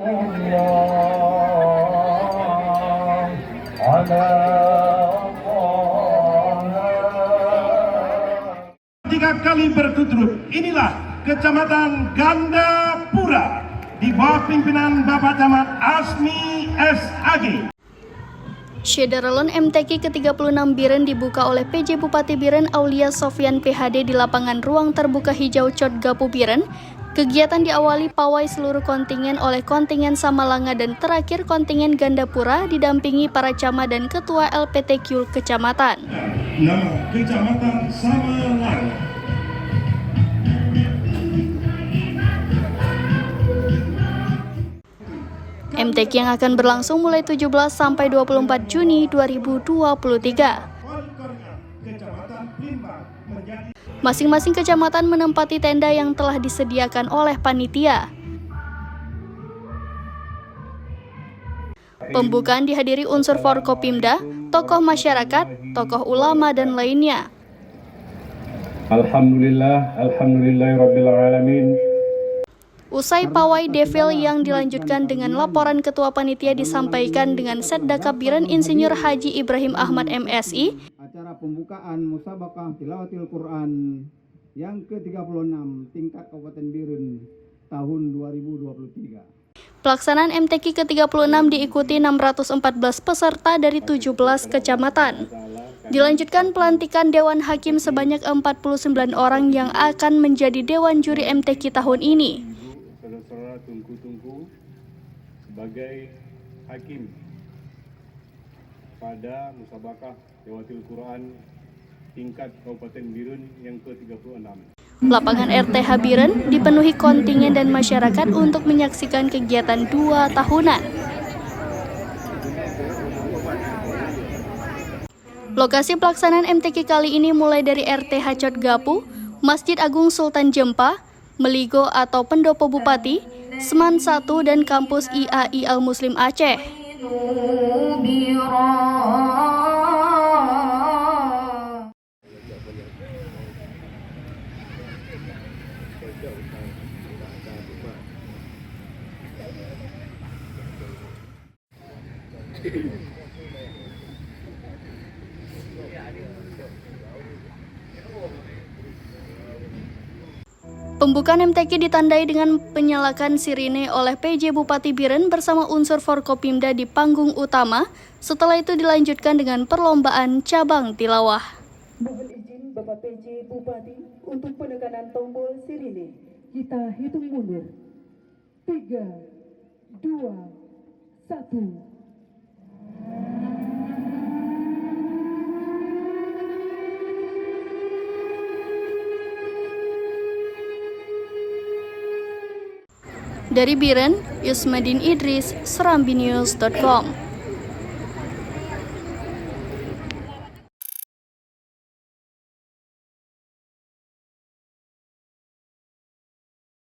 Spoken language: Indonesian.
Tiga kali berturut inilah Kecamatan Gandapura di bawah pimpinan Bapak Camat Asmi SAG. Syederalon MTQ ke-36 Biren dibuka oleh PJ Bupati Biren Aulia Sofyan PhD di lapangan ruang terbuka hijau Cot Gapu Biren. Kegiatan diawali pawai seluruh kontingen oleh kontingen Samalanga dan terakhir kontingen Gandapura didampingi para camat dan ketua LPTQ kecamatan. Nama Kecamatan Samalanga. MTQ yang akan berlangsung mulai 17 sampai 24 Juni 2023. Masing-masing kecamatan menempati tenda yang telah disediakan oleh panitia. Pembukaan dihadiri unsur Forkopimda, tokoh masyarakat, tokoh ulama, dan lainnya. Alhamdulillahirrabbilalamin. Usai pawai devil yang dilanjutkan dengan laporan ketua panitia disampaikan dengan Setdakap Biren Insinyur Haji Ibrahim Ahmad MSI. Acara pembukaan Musabaqah Tilawatil Quran yang ke-36 tingkat Kabupaten Biren tahun 2023. Pelaksanaan MTQ ke-36 diikuti 614 peserta dari 17 kecamatan. Dilanjutkan pelantikan Dewan Hakim sebanyak 49 orang yang akan menjadi Dewan Juri MTQ tahun ini. Saudara-saudara tungku-tungku sebagai hakim pada Musabaqah Tilawatil Quran tingkat Kabupaten Biren yang ke-36. Lapangan RTH Biren dipenuhi kontingen dan masyarakat untuk menyaksikan kegiatan 2 tahunan. Lokasi pelaksanaan MTQ kali ini mulai dari RTH Cot Gapu, Masjid Agung Sultan Jempa, Meligo atau Pendopo Bupati, Seman 1 dan kampus IAI Al-Muslim Aceh. Pembukaan MTQ ditandai dengan penyalakan sirine oleh PJ Bupati Biren bersama unsur Forkopimda di panggung utama. Setelah itu dilanjutkan dengan perlombaan cabang tilawah. Mohon izin Bapak PJ Bupati untuk penekanan tombol sirine. Kita hitung mundur. 3, 2, 1. Dari Biren, Yusmadin Idris, serambinews.com.